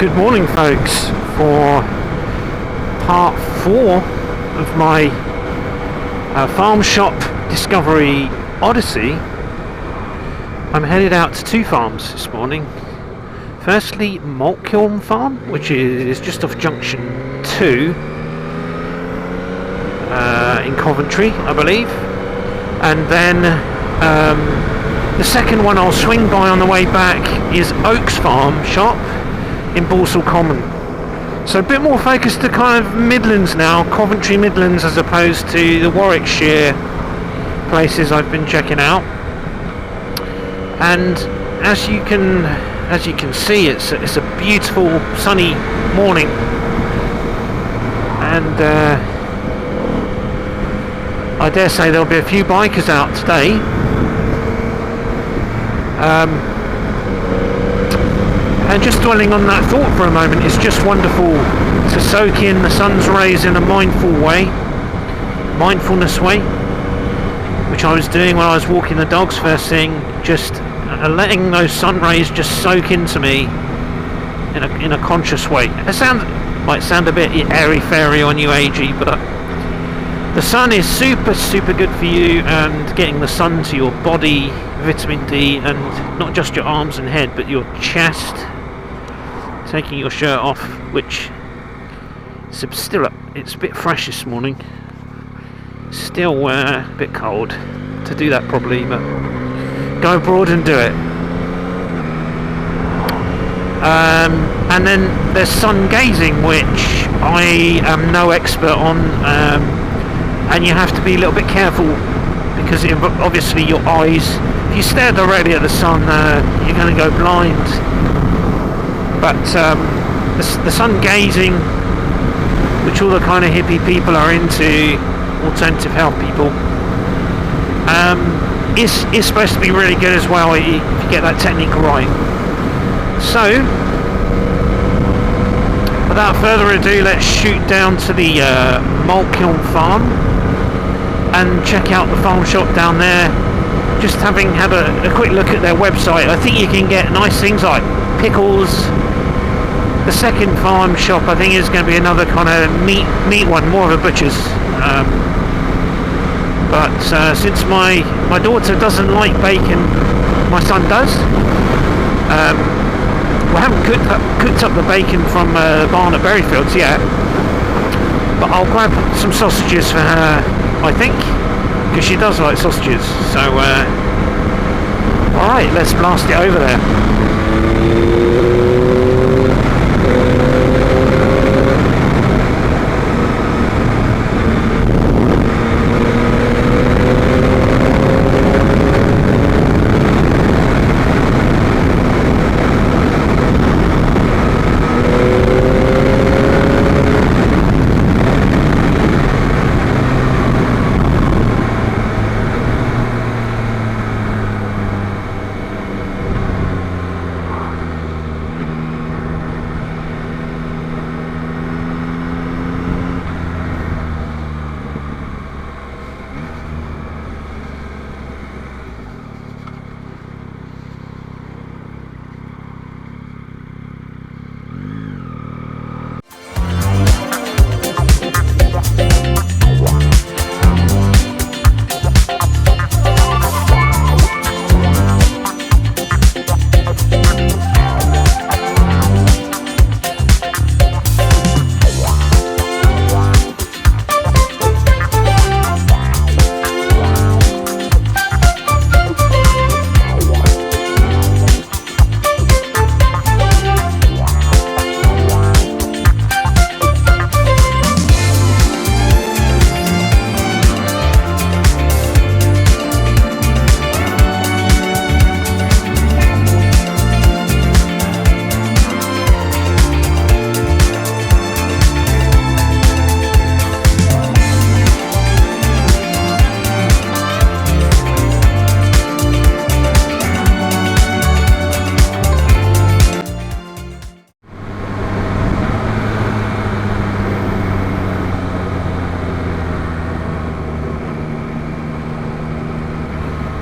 Good morning, folks, for part 4 of my farm shop discovery odyssey. I'm headed out to 2 farms this morning. Firstly, Malt Kiln farm, which is just off junction 2 in Coventry, I believe, and then the second one I'll swing by on the way back is Oaks farm shop in Balsall Common. So a bit more focused to kind of Midlands now, Coventry Midlands, as opposed to the Warwickshire places I've been checking out. And as you can see, it's a beautiful sunny morning, and I dare say there'll be a few bikers out today. And just dwelling on that thought for a moment, it's just wonderful to soak in the sun's rays in a mindfulness way, which I was doing when I was walking the dogs first thing, just letting those sun rays just soak into me in a conscious way. It might sound a bit airy-fairy or new agey, but the sun is super good for you, and getting the sun to your body, vitamin D, and not just your arms and head, but your chest. Taking your shirt off, which it's a bit fresh this morning. Still a bit cold to do that properly, but go abroad and do it. And then there's sun gazing, which I am no expert on, and you have to be a little bit careful, because obviously your eyes, if you stare directly at the sun, you're going to go blind. But the sun gazing, which all the kind of hippie people are into, alternative health people, is supposed to be really good as well if you get that technique right. So, without further ado, let's shoot down to the Malt Kiln farm and check out the farm shop down there. Just having had a quick look at their website, I think you can get nice things like pickles. The second farm shop, I think, is going to be another kind of meat one, more of a butcher's. But since my daughter doesn't like bacon, my son does. We haven't cooked up the bacon from the barn at Berryfields yet, but I'll grab some sausages for her, I think, because she does like sausages. So, alright, let's blast it over there.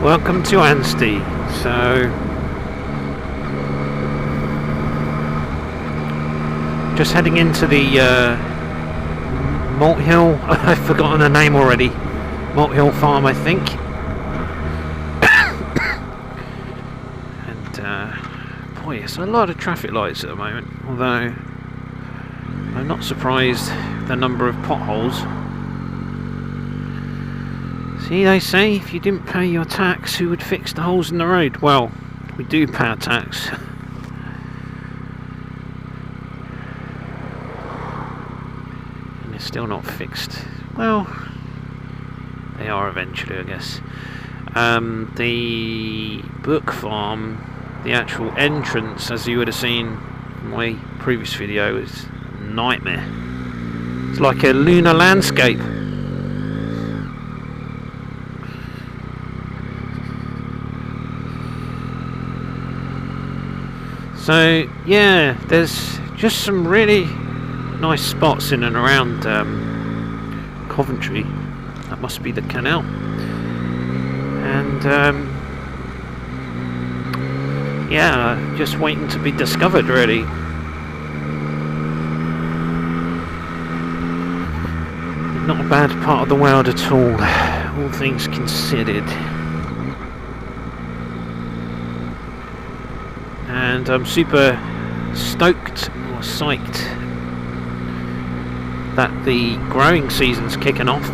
Welcome to Anstey. So just heading into the Malt Hill. I've forgotten the name already. Malt Hill Farm, I think. And boy, it's a lot of traffic lights at the moment. Although I'm not surprised the number of potholes. See, they say if you didn't pay your tax, who would fix the holes in the road? Well, we do pay our tax. And they're still not fixed. Well, they are eventually, I guess. The book farm, the actual entrance, as you would have seen in my previous video, is a nightmare. It's like a lunar landscape. So yeah, there's just some really nice spots in and around Coventry. That must be the canal. And yeah, just waiting to be discovered, really. Not a bad part of the world at all things considered. And I'm super stoked or psyched that the growing season's kicking off.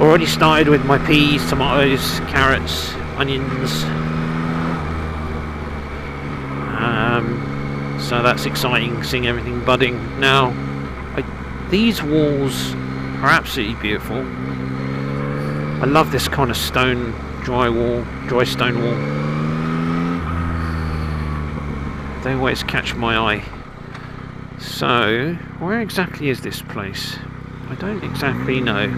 Already started with my peas, tomatoes, carrots, onions. So that's exciting, seeing everything budding. Now, these walls are absolutely beautiful. I love this kind of stone, dry stone wall. They always catch my eye. So, where exactly is this place? I don't exactly know.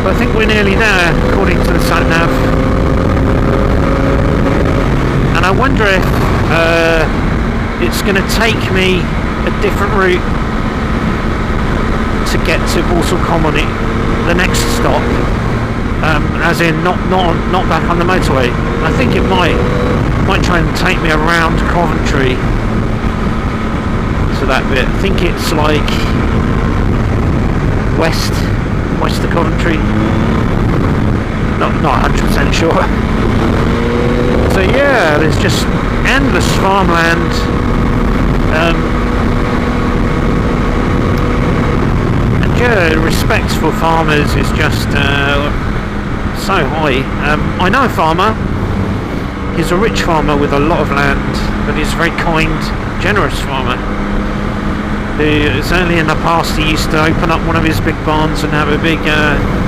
I think we're nearly there, according to the sat-nav. And I wonder if it's going to take me a different route to get to Balsall Common, the next stop, as in not back on the motorway. I think it might try and take me around Coventry to that bit. I think it's like west of Coventry. Not 100% sure. So yeah, there's just endless farmland. And yeah, respect for farmers is just so high. I know a farmer. He's a rich farmer with a lot of land, but he's a very kind, generous farmer. Who certainly in the past he used to open up one of his big barns and have a big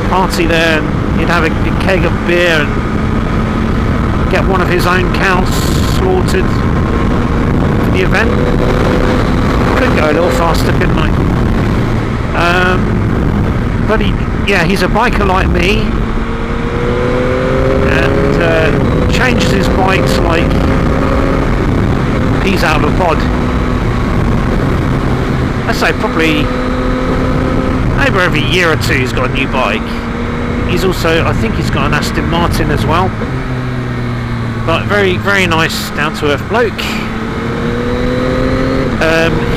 party there, and he'd have a keg of beer and get one of his own cows slaughtered for the event. Could go a little faster, couldn't I? But he's a biker like me, and changes his bikes like peas out of a pod. I'd say probably over every year or two he's got a new bike. He's also, I think he's got an Aston Martin as well. But very, very nice, down-to-earth bloke.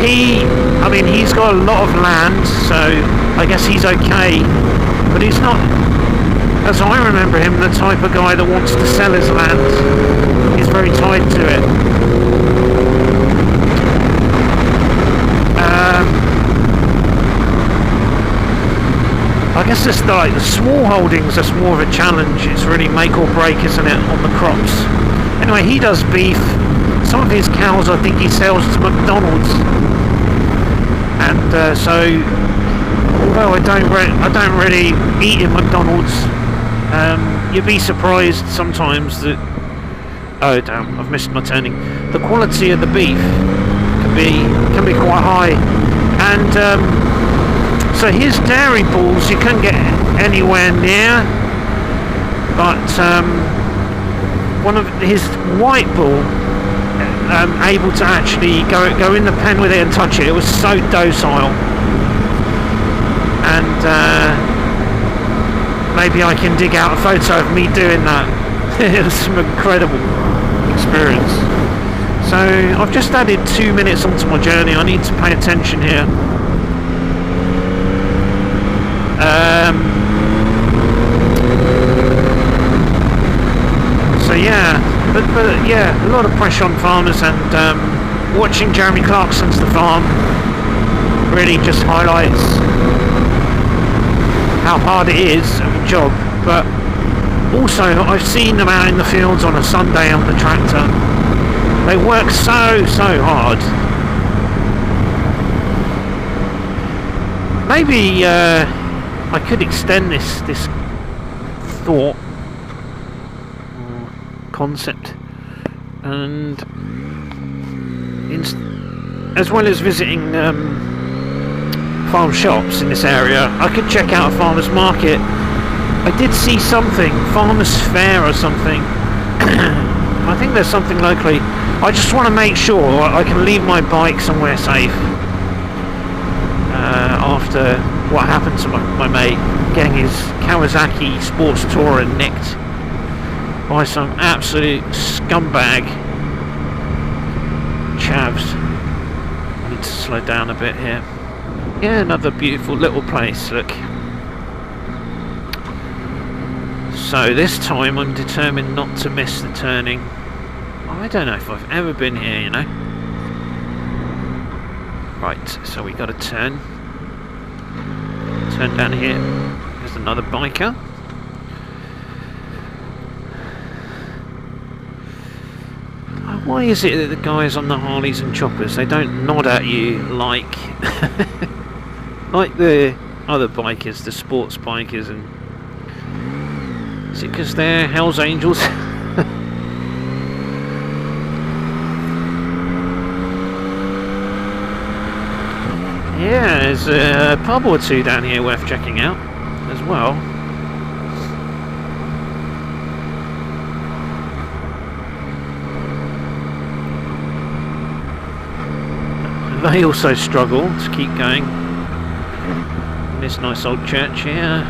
He's got a lot of land, so I guess he's okay. But he's not, as I remember him, the type of guy that wants to sell his land. He's very tied to it. I guess it's like the small holdings, that's more of a challenge. It's really make or break, isn't it, on the crops. Anyway, he does beef. Some of his cows I think he sells to McDonald's. And so, although I don't really eat in McDonald's, you'd be surprised sometimes that, oh damn, I've missed my turning. The quality of the beef can be quite high. And so his dairy bulls, you can get anywhere near, but one of his white bull, able to actually go in the pen with it and touch it. It was so docile, and maybe I can dig out a photo of me doing that. It was some incredible experience. So I've just added 2 minutes onto my journey. I need to pay attention here. So yeah, but yeah, a lot of pressure on farmers, and watching Jeremy Clarkson's The Farm really just highlights how hard it is of a job. But also, I've seen them out in the fields on a Sunday on the tractor. They work so hard. Maybe I could extend this thought or concept, and as well as visiting farm shops in this area, I could check out a farmer's market. I did see something, farmer's fair or something. I think there's something locally. I just want to make sure I can leave my bike somewhere safe after what happened to my mate getting his Kawasaki Sports Tourer nicked by some absolute scumbag chavs. I need to slow down a bit here. Yeah, another beautiful little place, look. So this time I'm determined not to miss the turning. I don't know if I've ever been here, you know. Right, so we got to turn down here. There's another biker. Why is it that the guys on the Harleys and choppers, they don't nod at you like like the other bikers, the sports bikers? And is it because they're Hell's Angels? Yeah, there's a pub or two down here worth checking out as well. They also struggle to keep going in this nice old church here.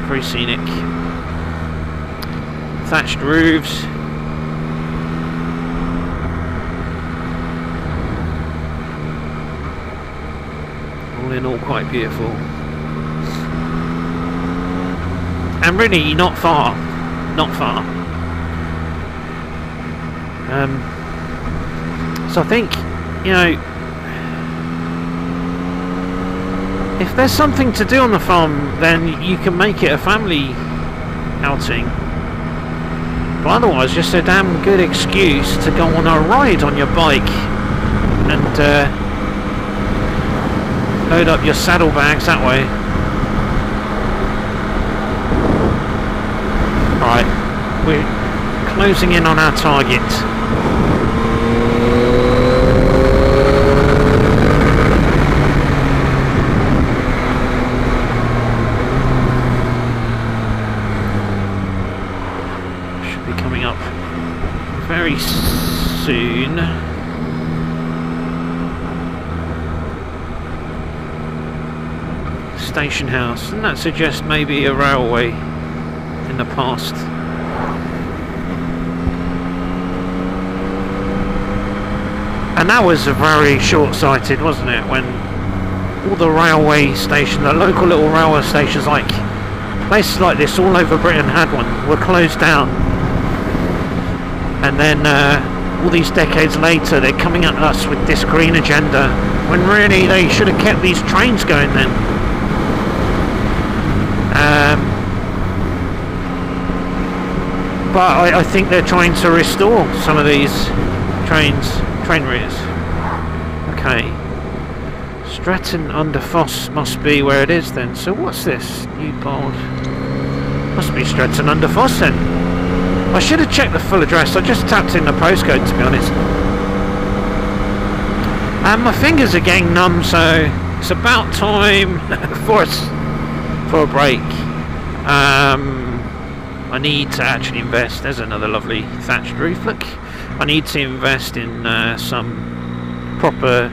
Very scenic. Thatched roofs. All in all, quite beautiful. And really not far. Not far. So I think, you know, if there's something to do on the farm, then you can make it a family outing. But otherwise, just a damn good excuse to go on a ride on your bike and load up your saddlebags that way. Right, we're closing in on our target. Should be coming up very soon. Station house, and that suggests maybe a railway in the past. And that was very short-sighted, wasn't it, when all the railway stations, the local little railway stations, like places like this all over Britain had one, were closed down. And then all these decades later they're coming at us with this green agenda, when really they should have kept these trains going then. But I think they're trying to restore some of these train routes. Okay, Stretton under Fosse must be where it is then. So what's this? Newport. Must be Stretton under Fosse then. I should have checked the full address. I just tapped in the postcode, to be honest. And my fingers are getting numb, so it's about time for a break. I need to actually invest. There's another lovely thatched roof. Look, I need to invest in some proper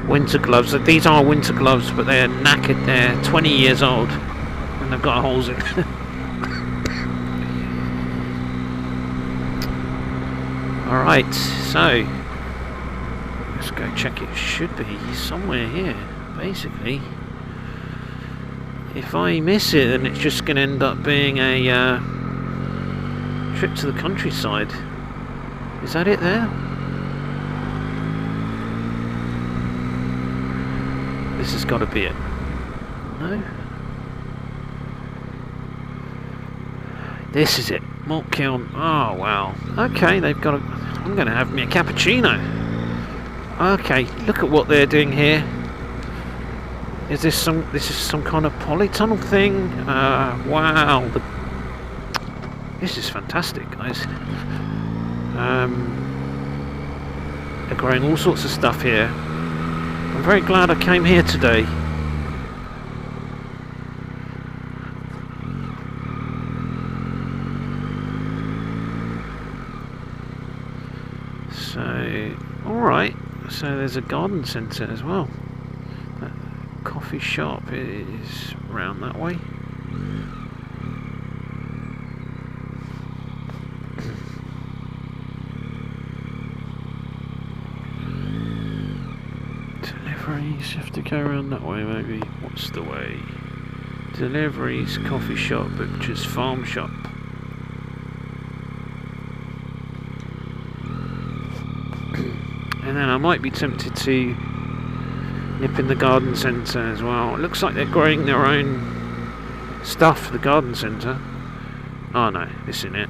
winter gloves. These are winter gloves, but they're knackered. They're 20 years old and they've got holes in. Alright, so let's go check. It should be somewhere here, basically. If I miss it, then it's just going to end up being a trip to the countryside. Is that it there? This has got to be it. No? This is it. Malt Kiln. Oh, wow. Okay, they've got a... I'm going to have me a cappuccino. Okay, look at what they're doing here. Is this some... This is some kind of polytunnel thing? Wow. This is fantastic, guys. They're growing all sorts of stuff here. I'm very glad I came here today. So, alright, so there's a garden centre as well. That coffee shop is round that way. Deliveries, have to go around that way maybe. What's the way? Deliveries, coffee shop, butcher's, farm shop. And then I might be tempted to nip in the garden centre as well. It looks like they're growing their own stuff for the garden centre. Oh no, this isn't it.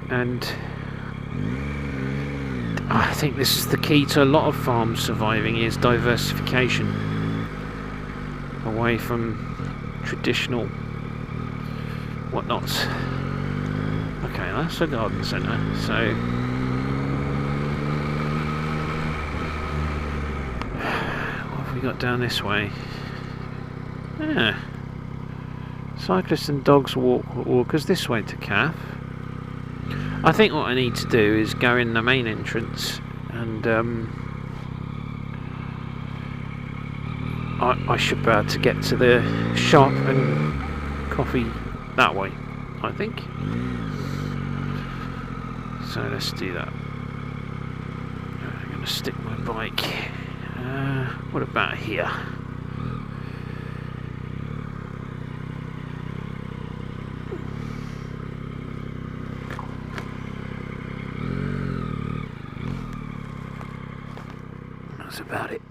And I think this is the key to a lot of farms surviving, is diversification away from traditional whatnots. Okay, that's a garden centre, so what have we got down this way? Yeah, cyclists and dogs walkers this way to Calf. I think what I need to do is go in the main entrance and I should be able to get to the shop and coffee that way, I think. So let's do that. I'm going to stick my bike. What about here? That's about it.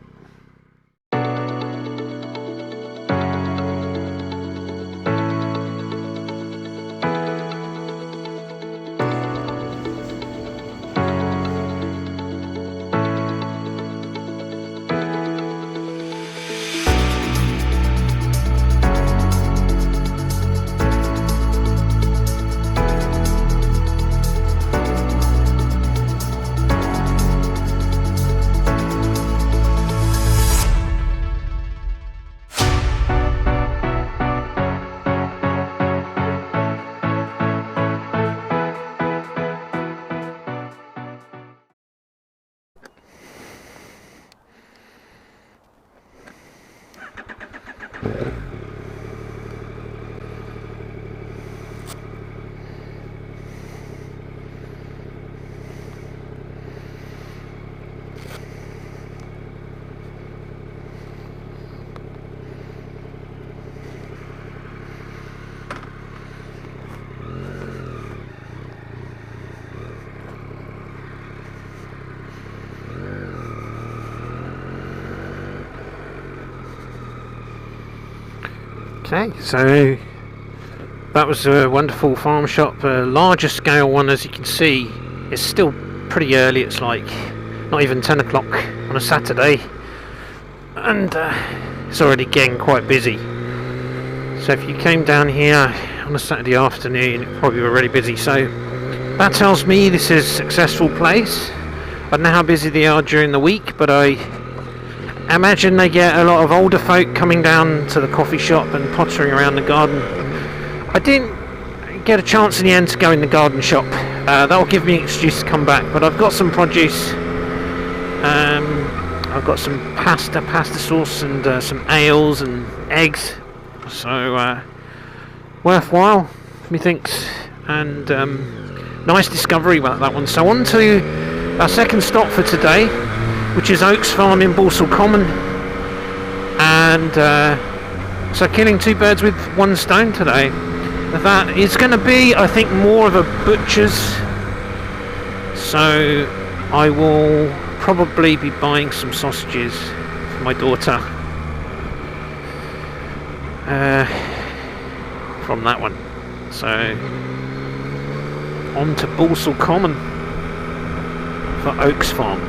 Okay, so that was a wonderful farm shop, a larger scale one. As you can see, it's still pretty early. It's like not even 10 o'clock on a Saturday, and it's already getting quite busy. So if you came down here on a Saturday afternoon, it probably were really busy. So that tells me this is a successful place. I don't know how busy they are during the week, but I imagine they get a lot of older folk coming down to the coffee shop and pottering around the garden. I didn't get a chance in the end to go in the garden shop. That will give me an excuse to come back, but I've got some produce. I've got some pasta sauce, and some ales and eggs, so worthwhile, methinks, and nice discovery about that one. So on to our second stop for today, which is Oaks Farm in Balsall Common, and so killing two birds with one stone today. That is going to be, I think, more of a butcher's, so I will probably be buying some sausages for my daughter from that one. So on to Balsall Common for Oaks Farm.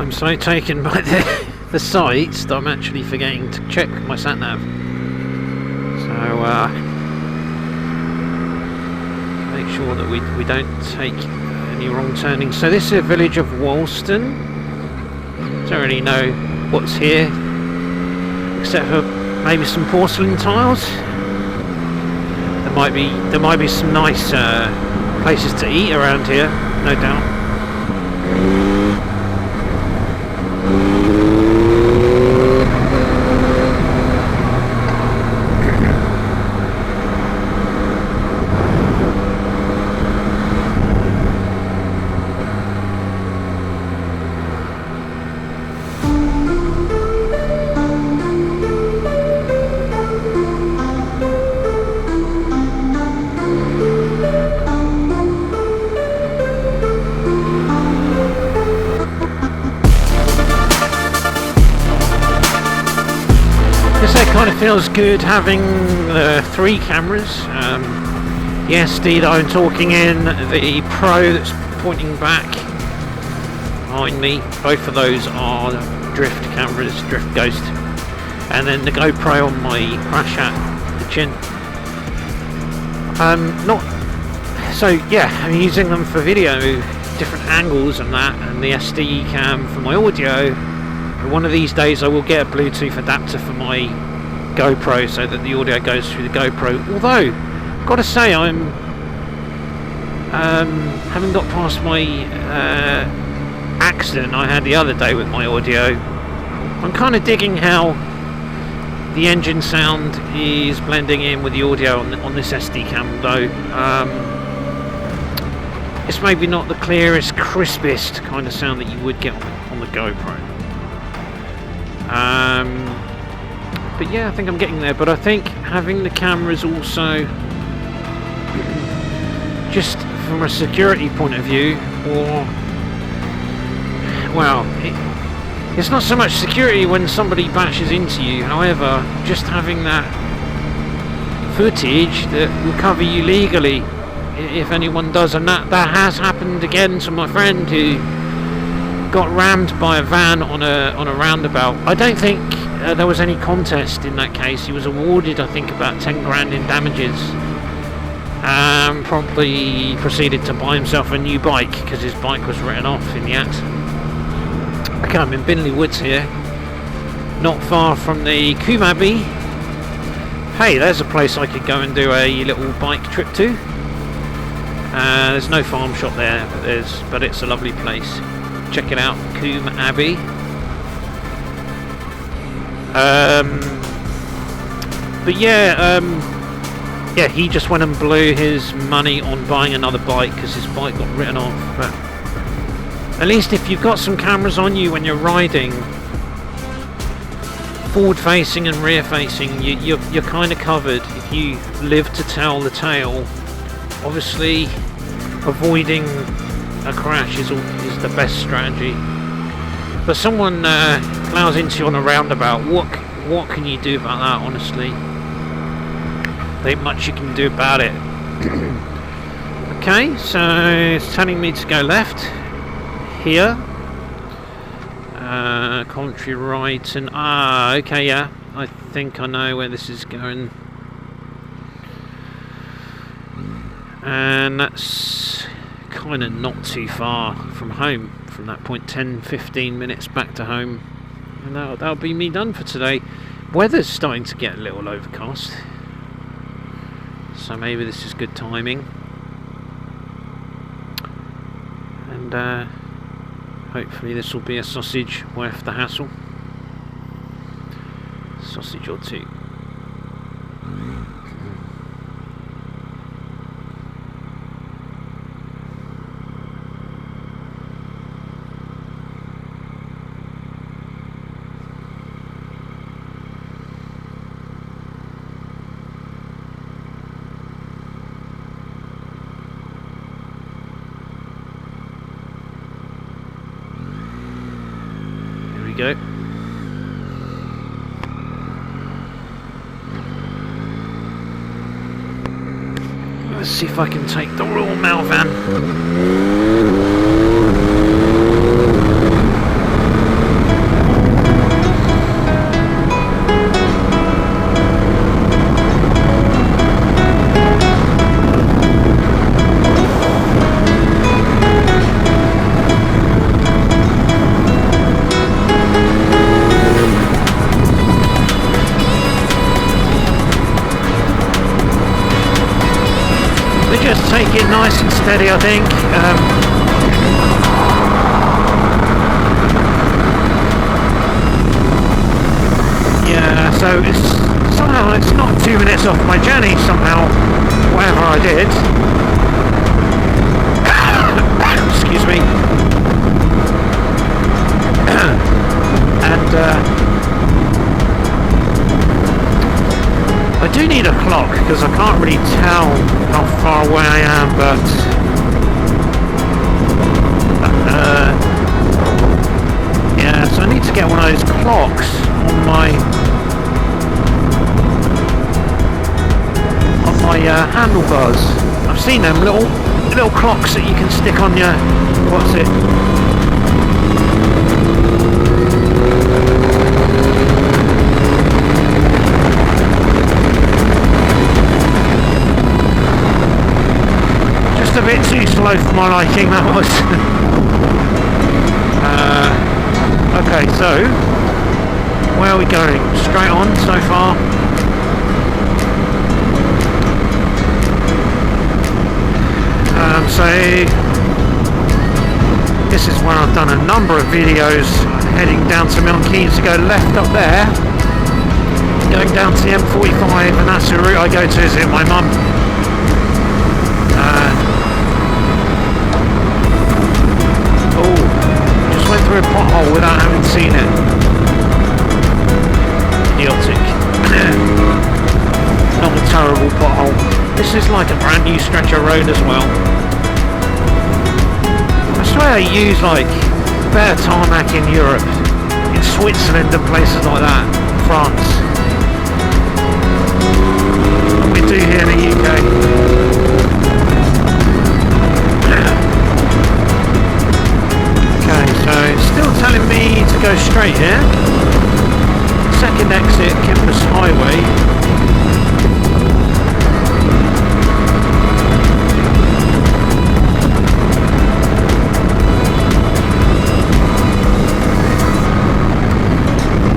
I'm so taken by the sights that I'm actually forgetting to check my sat nav. So make sure that we don't take any wrong turnings. So this is a village of Woolston. Don't really know what's here, except for maybe some porcelain tiles. There might be some nice places to eat around here, no doubt. Kind of feels good having the 3 cameras, the SD that I'm talking in, the Pro that's pointing back behind me. Both of those are drift cameras, drift ghost, and then the GoPro on my crash at the chin. I'm using them for video, different angles and that, and the SD cam for my audio. One of these days I will get a Bluetooth adapter for my GoPro so that the audio goes through the GoPro. Although, gotta say, I'm having got past my accident I had the other day with my audio. I'm kind of digging how the engine sound is blending in with the audio on this SD cam, though. It's maybe not the clearest, crispest kind of sound that you would get on the GoPro. But yeah, I think I'm getting there. But I think having the cameras also, just from a security point of view, or well, it's not so much security when somebody bashes into you. However, just having that footage that will cover you legally if anyone does, and that has happened again to my friend who got rammed by a van on a roundabout. I don't think there was any contest in that case. He was awarded, I think, about 10 grand in damages. Probably proceeded to buy himself a new bike because his bike was written off in the accident. Okay, I'm in Binley Woods here, not far from the Coombe Abbey. Hey, there's a place I could go and do a little bike trip to. There's no farm shop there, but it's a lovely place. Check it out, Coombe Abbey. But yeah, he just went and blew his money on buying another bike because his bike got written off. But at least if you've got some cameras on you when you're riding, forward facing and rear facing, you're kind of covered. If you live to tell the tale, obviously avoiding a crash is the best strategy. But someone plows into you on a roundabout, what can you do about that, honestly? There ain't much you can do about it. Okay, so it's telling me to go left here. Coventry right, and okay, yeah, I think I know where this is going. And that's kind of not too far from home. From that point, 10-15 minutes back to home, and that'll be me done for today. Weather's starting to get a little overcast, so maybe this is good timing, and hopefully this will be a sausage worth the hassle. Sausage or two. Go. Let's see if I can take the Royal Mail van. steady, I think. Yeah, so somehow it's not 2 minutes off my journey somehow, whatever I did. Excuse me. And I do need a clock because I can't really tell how far away I am, but yeah, so I need to get one of those clocks on my handlebars. I've seen them little clocks that you can stick on your, what's it? Just a bit too slow for my liking, that was. Okay, so where are we going? Straight on so far. So this is where I've done a number of videos, heading down to Mt-09 to go left up there, going down to the M45, and that's the route I go to visit my mum. Just went through a pothole without having seen it. Idiotic. Not a terrible pothole. This is like a brand new stretch of road as well. I swear they use like better tarmac in Europe, in Switzerland and places like that, France, than we do here in the UK. Okay, so it's still telling me to go straight here. Second exit, Campus Highway.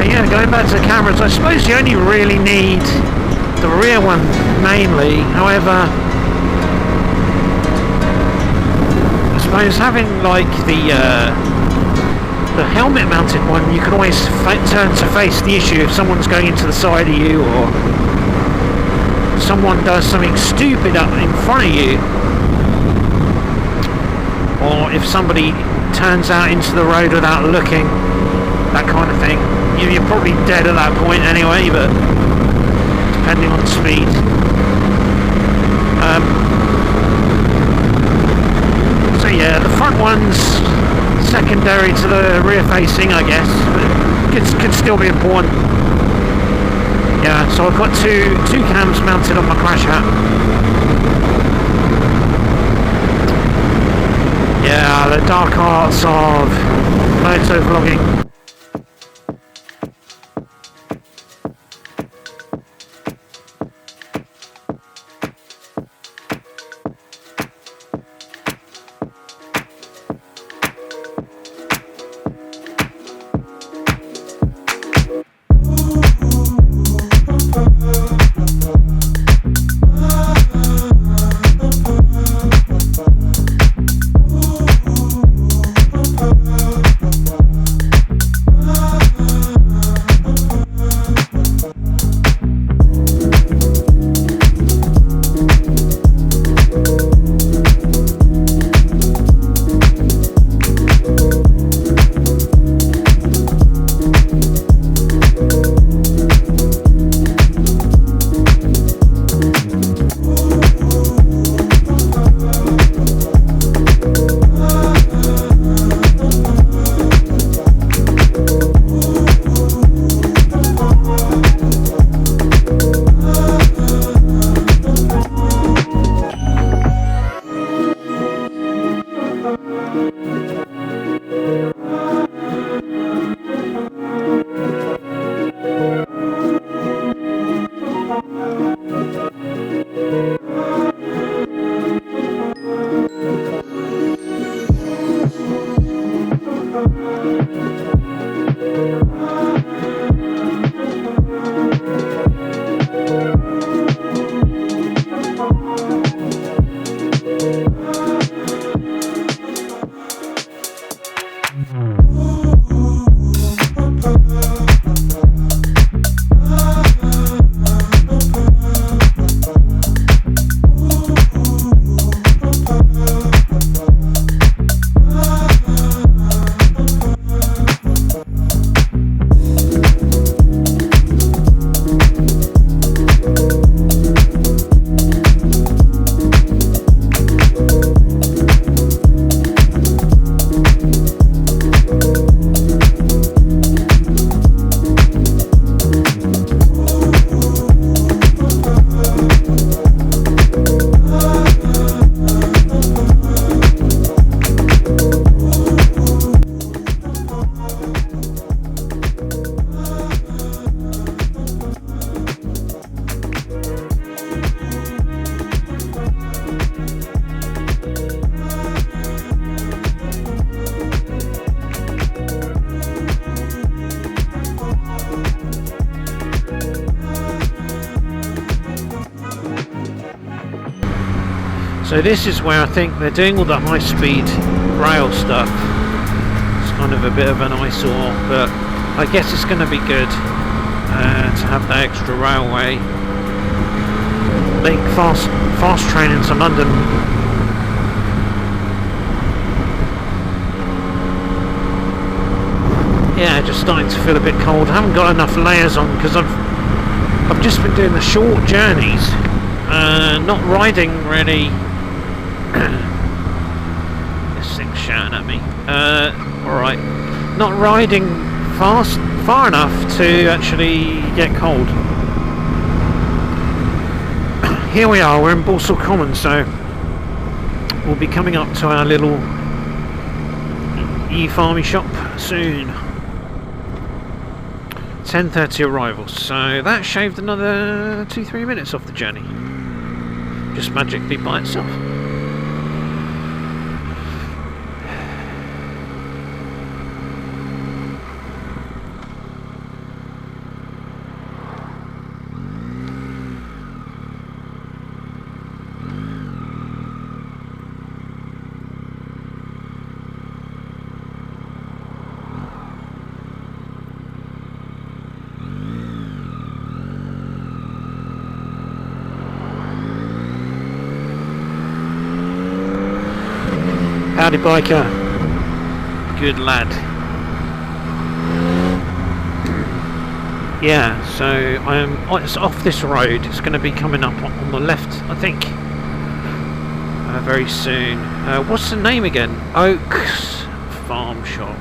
Yeah, going back to the cameras, I suppose you only really need the rear one mainly. However, I suppose having like the helmet mounted one, you can always turn to face the issue if someone's going into the side of you, or someone does something stupid up in front of you, or if somebody turns out into the road without looking, that kind of thing. You're probably dead at that point anyway, but depending on speed. So yeah, the front one's secondary to the rear facing, I guess, but could still be important. Yeah, so I've got two cams mounted on my crash hat. Yeah, the dark arts of motor vlogging. So this is where I think they're doing all the high-speed rail stuff. It's kind of a bit of an eyesore, but I guess it's going to be good to have that extra railway link, fast train into London. Yeah, just starting to feel a bit cold. I haven't got enough layers on because I've just been doing the short journeys, not riding really. This thing's shouting at me. Alright, not riding far enough to actually get cold. Here we are, we're in Balsall Common, so we'll be coming up to our little e-farmy shop soon. 10:30 arrival, so that shaved another 2-3 minutes off the journey, just magically by itself. Howdy biker, good lad. Yeah, so it's off this road. It's going to be coming up on the left, I think, very soon. What's the name again? Oaks Farm Shop,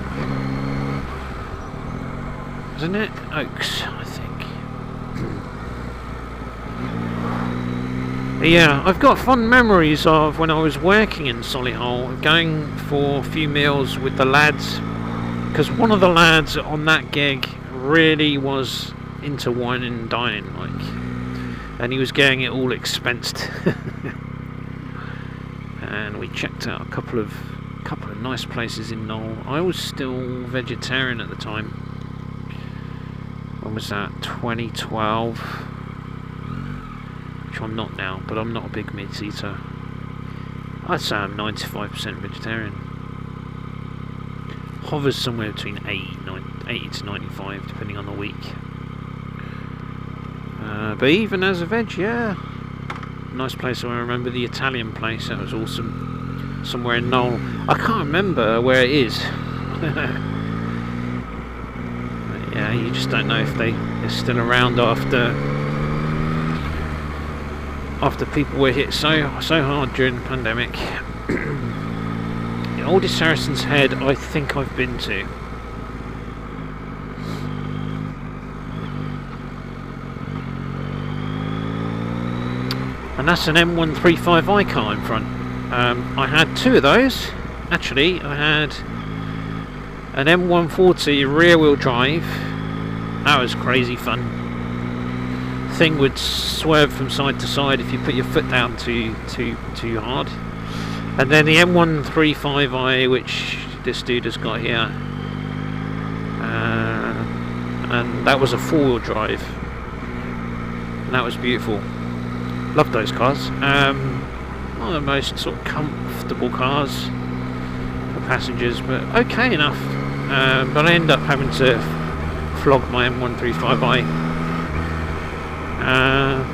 isn't it? Oaks, I think. Yeah, I've got fond memories of when I was working in Solihull, going for a few meals with the lads, because one of the lads on that gig really was into wine and dining, and he was getting it all expensed. And we checked out a couple of nice places in Knoll. I was still vegetarian at the time. When was that? 2012. Which I'm not now, but I'm not a big meat eater. I'd say I'm 95% vegetarian. Hovers somewhere between 80 to 95, depending on the week. But even as a veg, yeah. Nice place. I remember the Italian place, that was awesome. Somewhere in Knoll. I can't remember where it is. Yeah, you just don't know if they're still around after people were hit so hard during the pandemic. The oldest Saracen's Head I think I've been to. And that's an M135i car in front. I had two of those. Actually, I had an M140 rear wheel drive. That was crazy fun. Thing would swerve from side to side if you put your foot down too hard. And then the M135i, which this dude has got here, and that was a 4-wheel drive, and that was beautiful. Loved those cars. Not the most sort of comfortable cars for passengers, but okay enough. But I ended up having to flog my M135i.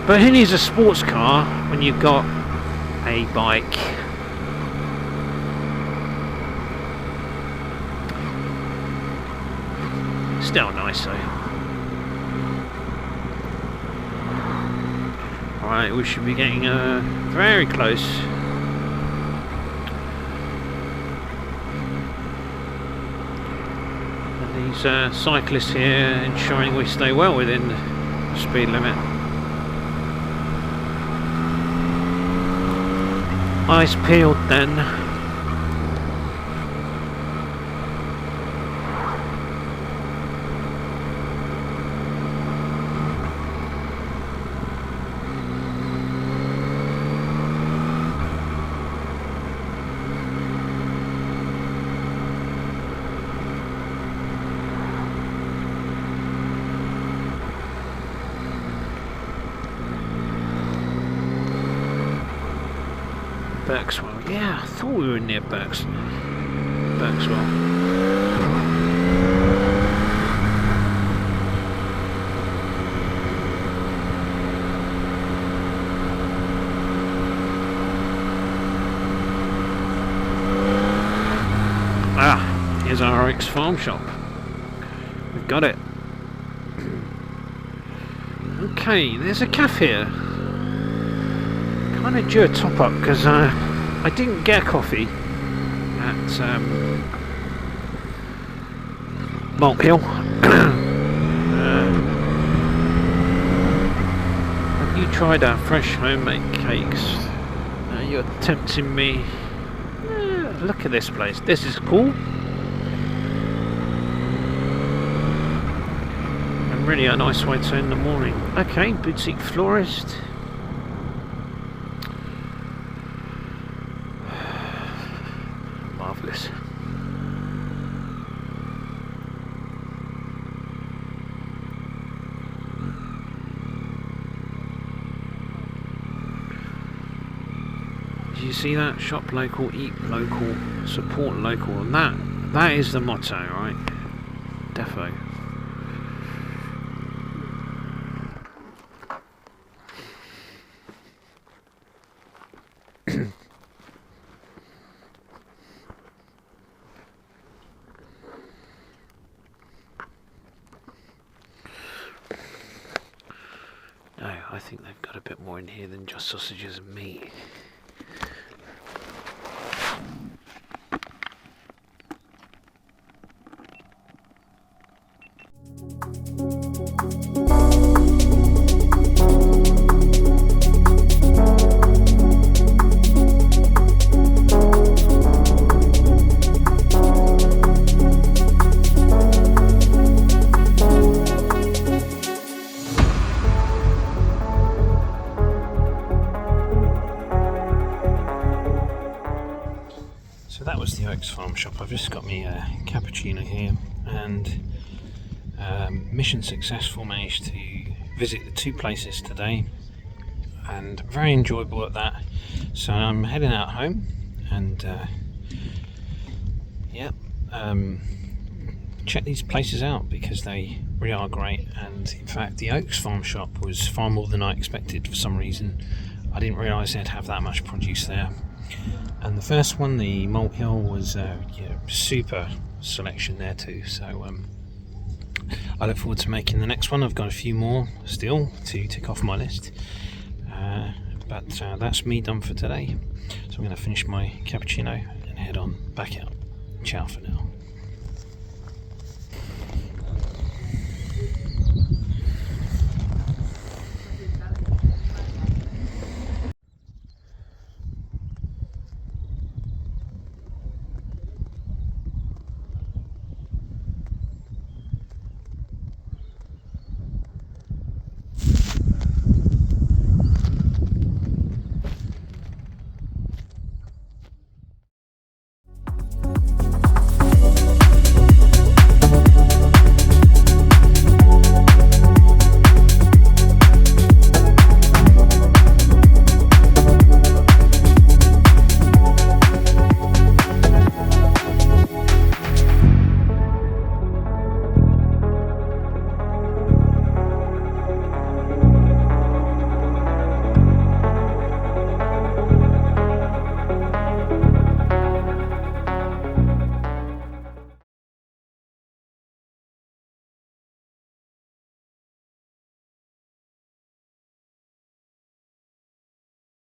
But who needs a sports car when you've got a bike? Still nice though. Alright, we should be getting very close. And these cyclists here ensuring we stay well within the speed limit. Eyes peeled then. Berkswell. Yeah, I thought we were near Berkswell. Ah, here's our ex-farm shop. We've got it. Okay, there's a cafe here. Kind of due a top up because I didn't get a coffee at Malt Kiln. Have you tried our fresh homemade cakes? You're tempting me. Look at this place. This is cool. And really a nice way to end the morning. Okay, boutique florist. Marvellous. Did you see that? Shop local, eat local, support local, and that is the motto, right? Defo. No, I think they've got a bit more in here than just sausages and meat. So that was the Oaks Farm Shop. I've just got me a cappuccino here, and mission successful. Managed to visit the two places today, and very enjoyable at that. So I'm heading out home, and check these places out because they really are great. And in fact, the Oaks Farm Shop was far more than I expected. For some reason, I didn't realise they'd have that much produce there. And the first one, the Malt Kiln, was super selection there too. So I look forward to making the next one. I've got a few more still to tick off my list, but that's me done for today. So I'm going to finish my cappuccino and head on back out. Ciao for now.